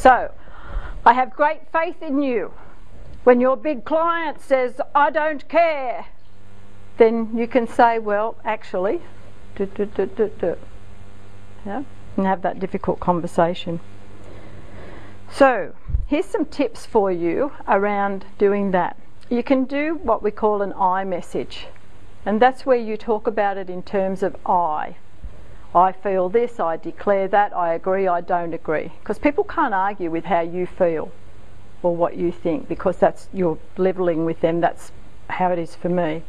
So, I have great faith in you. When your big client says, I don't care, then you can say, well, actually, yeah, and have that difficult conversation. So, here's some tips for you around doing that. You can do what we call an I message, and that's where you talk about it in terms of I. I feel this, I declare that, I agree, I don't agree. Because people can't argue with how you feel or what you think, because that's, you're levelling with them. That's how it is for me.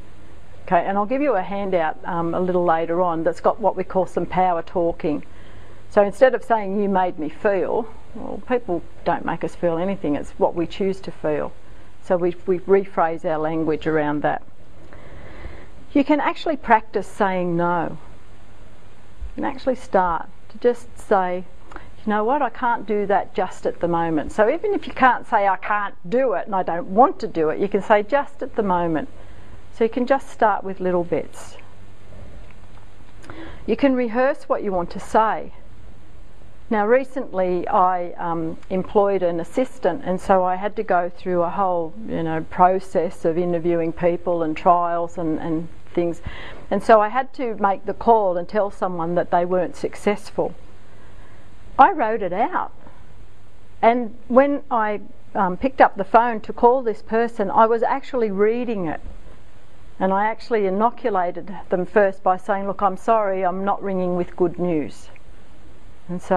Okay, and I'll give you a handout a little later on that's got what we call some power talking. So instead of saying you made me feel, well, people don't make us feel anything. It's what we choose to feel. So we rephrase our language around that. You can actually practice saying no. You can actually start to just say, you know what, I can't do that just at the moment. So even if you can't say I can't do it and I don't want to do it, you can say just at the moment. So you can just start with little bits. You can rehearse what you want to say. Now recently I employed an assistant, and so I had to go through a whole process of interviewing people and trials and things, and so I had to make the call and tell someone that they weren't successful. I wrote it out, and when I picked up the phone to call this person, I was actually reading it, and I actually inoculated them first by saying, look, I'm sorry, I'm not ringing with good news. And so,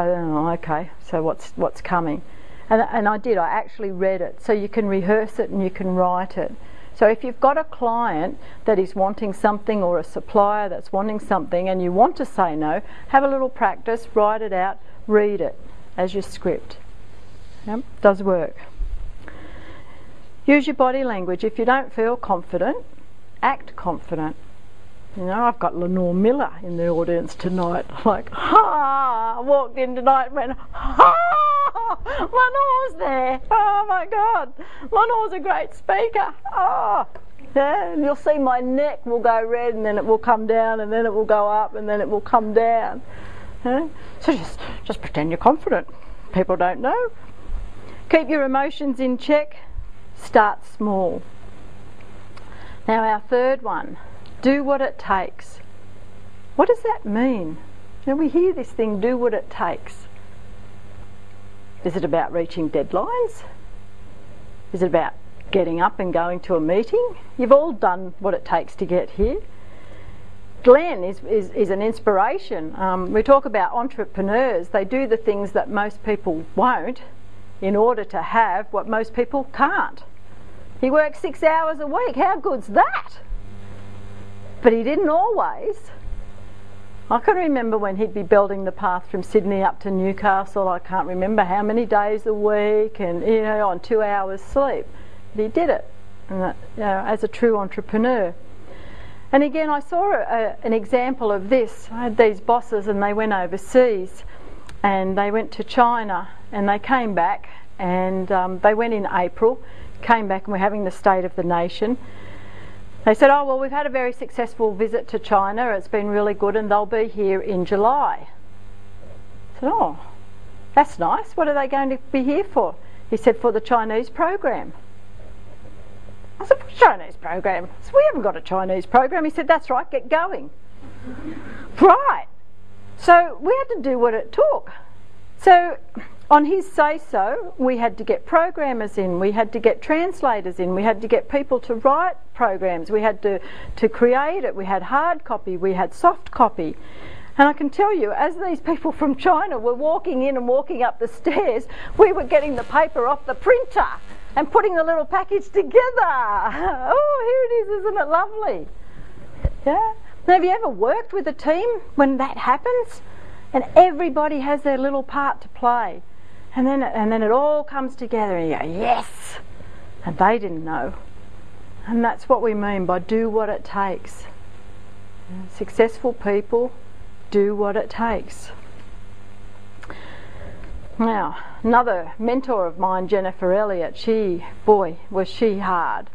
okay, so what's coming? And I did, I actually read it. So you can rehearse it and you can write it. So if you've got a client that is wanting something, or a supplier that's wanting something, and you want to say no, have a little practice, write it out, read it as your script. Yep, does work. Use your body language. If you don't feel confident, act confident. I've got Lenore Miller in the audience tonight. Like, ha! I walked in tonight and went, ha! Lenore's there. Oh my God. Lenore's a great speaker. Oh, yeah. And you'll see my neck will go red, and then it will come down, and then it will go up, and then it will come down. Yeah? So just pretend you're confident. People don't know. Keep your emotions in check. Start small. Now our third one. Do what it takes. What does that mean? We hear this thing, do what it takes. Is it about reaching deadlines? Is it about getting up and going to a meeting? You've all done what it takes to get here. Glenn is an inspiration. We talk about entrepreneurs. They do the things that most people won't in order to have what most people can't. He works 6 hours a week. How good's that? But he didn't always. I can remember when he'd be building the path from Sydney up to Newcastle. I can't remember how many days a week, and on 2 hours sleep. But he did it, and as a true entrepreneur. And again, I saw an example of this. I had these bosses, and they went overseas, and they went to China, and they came back, and they went in April, came back, and we're having the State of the Nation. They said, oh, well, we've had a very successful visit to China. It's been really good, and they'll be here in July. I said, oh, that's nice. What are they going to be here for? He said, for the Chinese program. I said, what Chinese program? I said, we haven't got a Chinese program. He said, that's right, get going. Right. So we had to do what it took. So on his say-so, we had to get programmers in, we had to get translators in, we had to get people to write programs, we had to create it, we had hard copy, we had soft copy. And I can tell you, as these people from China were walking in and walking up the stairs, we were getting the paper off the printer and putting the little package together. Oh, here it is, isn't it lovely? Yeah. Now, have you ever worked with a team when that happens? And everybody has their little part to play. And then it all comes together and you go, yes! And they didn't know. And that's what we mean by do what it takes. Successful people do what it takes. Now, another mentor of mine, Jennifer Elliott, boy, was she hard.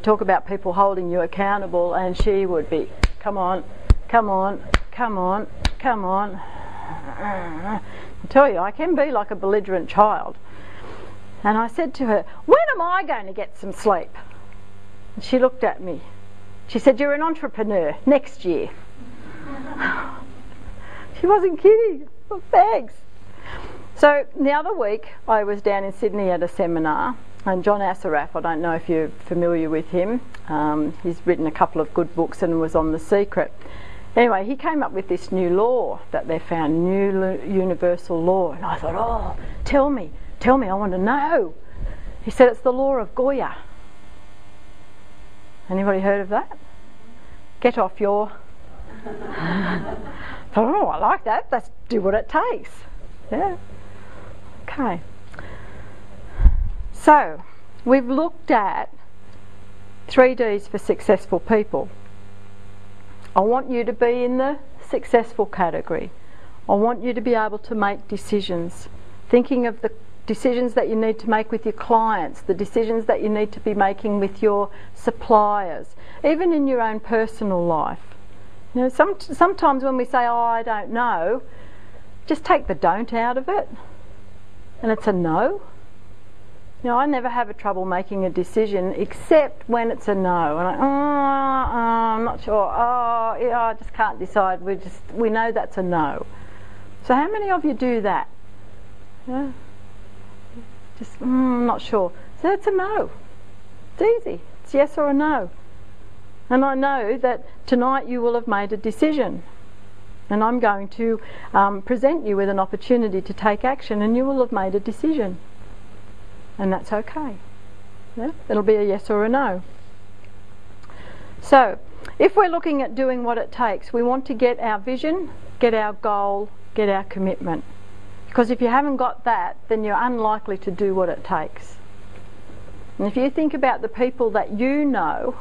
Talk about people holding you accountable, and she would be, come on, come on, come on, come on. I tell you, I can be like a belligerent child. And I said to her, when am I going to get some sleep? And she looked at me. She said, you're an entrepreneur, next year. She wasn't kidding. Well, thanks. So the other week I was down in Sydney at a seminar, and John Assaraf, I don't know if you're familiar with him, he's written a couple of good books and was on The Secret. Anyway, he came up with this new law that they found, new universal law, and I thought, oh, tell me, I want to know. He said it's the law of Goya. Anybody heard of that? Get off your... Oh, I like that. Let's do what it takes. Yeah. Okay. So, we've looked at 3 Ds for successful people. I want you to be in the successful category. I want you to be able to make decisions. Thinking of the decisions that you need to make with your clients, the decisions that you need to be making with your suppliers, even in your own personal life. You know, sometimes when we say, oh, I don't know, just take the don't out of it, and it's a no. You know, I never have a trouble making a decision except when it's a no. And I'm not sure. Oh, yeah, I just can't decide. We know that's a no. So how many of you do that? Yeah. Just I'm not sure. So it's a no. It's easy. It's yes or a no. And I know that tonight you will have made a decision. And I'm going to present you with an opportunity to take action, and you will have made a decision. And that's okay. Yeah? It'll be a yes or a no. So, if we're looking at doing what it takes, we want to get our vision, get our goal, get our commitment. Because if you haven't got that, then you're unlikely to do what it takes. And if you think about the people that you know,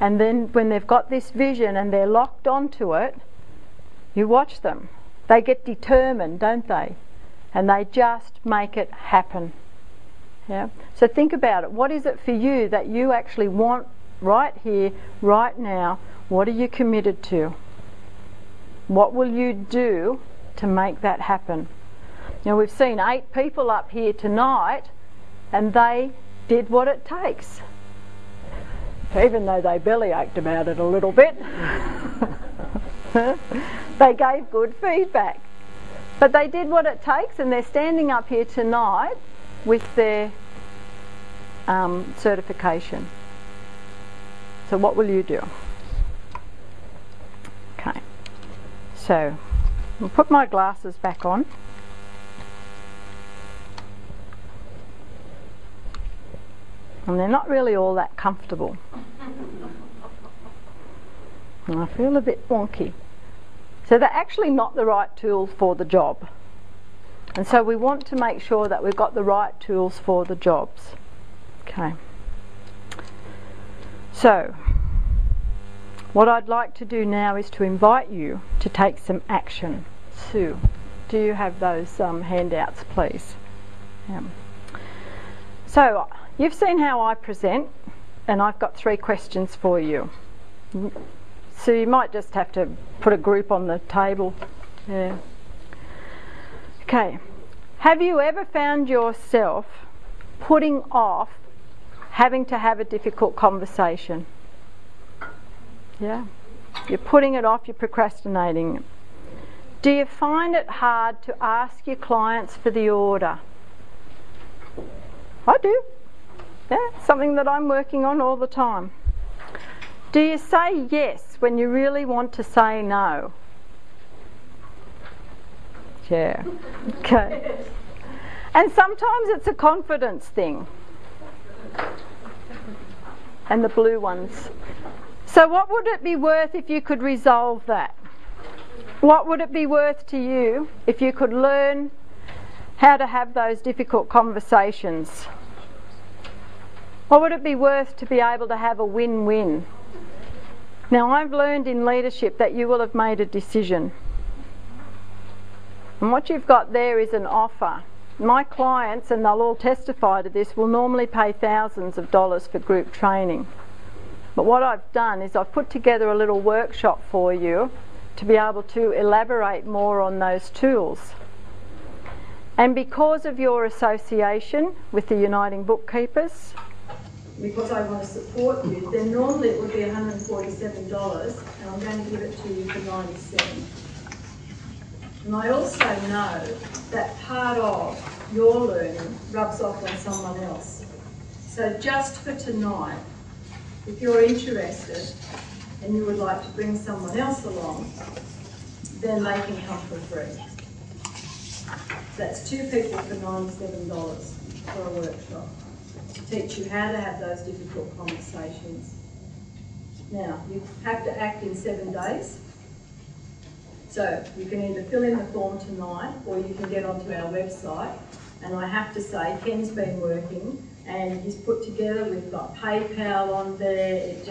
and then when they've got this vision and they're locked onto it, you watch them. They get determined, don't they? And they just make it happen. Yeah. So think about it. What is it for you that you actually want right here, right now? What are you committed to? What will you do to make that happen? Now, we've seen 8 people up here tonight, and they did what it takes. Even though they bellyached about it a little bit. They gave good feedback. But they did what it takes, and they're standing up here tonight with their certification. So what will you do? Okay. So, I'll put my glasses back on. And they're not really all that comfortable. And I feel a bit wonky. So they're actually not the right tools for the job. And so we want to make sure that we've got the right tools for the jobs. Okay. So, what I'd like to do now is to invite you to take some action. Sue, do you have those handouts, please? Yeah. So, you've seen how I present, and I've got 3 questions for you. So you might just have to put a group on the table. Yeah. Okay. Have you ever found yourself putting off having to have a difficult conversation? Yeah. You're putting it off, you're procrastinating. Do you find it hard to ask your clients for the order? I do. Yeah, something that I'm working on all the time. Do you say yes when you really want to say no? Yeah. Okay. And sometimes it's a confidence thing. And the blue ones. So what would it be worth if you could resolve that? What would it be worth to you if you could learn how to have those difficult conversations? What would it be worth to be able to have a win-win? Now, I've learned in leadership that you will have made a decision. And what you've got there is an offer. My clients, and they'll all testify to this, will normally pay thousands of dollars for group training. But what I've done is I've put together a little workshop for you to be able to elaborate more on those tools. And because of your association with the Uniting Bookkeepers, because I want to support you, then normally it would be $147, and I'm going to give it to you for $97. And I also know that part of your learning rubs off on someone else. So just for tonight, if you're interested and you would like to bring someone else along, then they can come for free. So that's 2 people for $97 for a workshop to teach you how to have those difficult conversations. Now, you have to act in 7 days. So you can either fill in the form tonight or you can get onto our website. And I have to say, Ken's been working and he's put together, we've got PayPal on there, it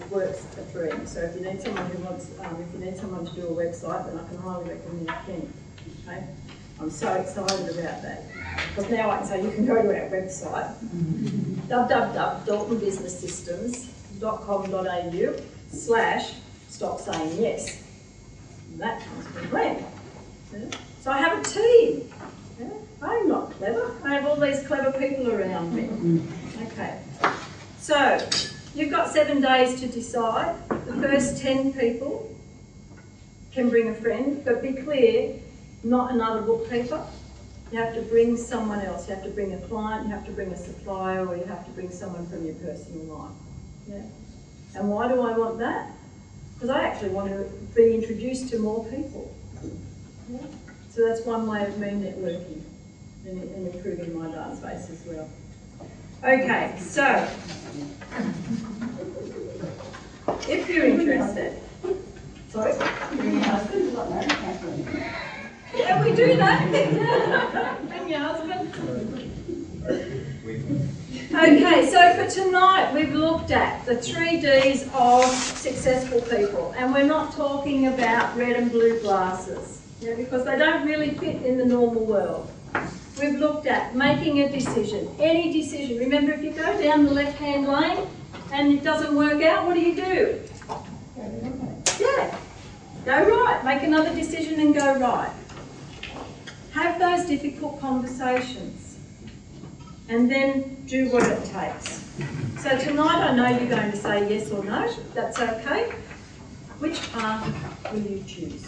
works for free. So if you need someone who wants, if you need someone to do a website, then I can highly recommend Ken. Okay? I'm so excited about that. Because now I can say you can go to our website, www.daltonbusinesssystems.com.au/stop-saying-yes. And that comes from Glenn. Yeah? So I have a team. Yeah? I'm not clever. I have all these clever people around me. Okay. So you've got 7 days to decide. The first 10 people can bring a friend, but be clear, not another bookkeeper. You have to bring someone else. You have to bring a client, you have to bring a supplier, or you have to bring someone from your personal life. Yeah? And why do I want that? Because I actually want to be introduced to more people. Yeah? So that's one way of me networking and improving my database as well. Okay, so if you're interested, sorry? Yeah, we do that. And your husband. Okay, so for tonight we've looked at the 3 Ds of successful people, and we're not talking about red and blue glasses, yeah, because they don't really fit in the normal world. We've looked at making a decision, any decision. Remember, if you go down the left-hand lane and it doesn't work out, what do? Yeah, go right, make another decision and go right. Have those difficult conversations and then do what it takes. So tonight I know you're going to say yes or no, that's okay. Which path will you choose?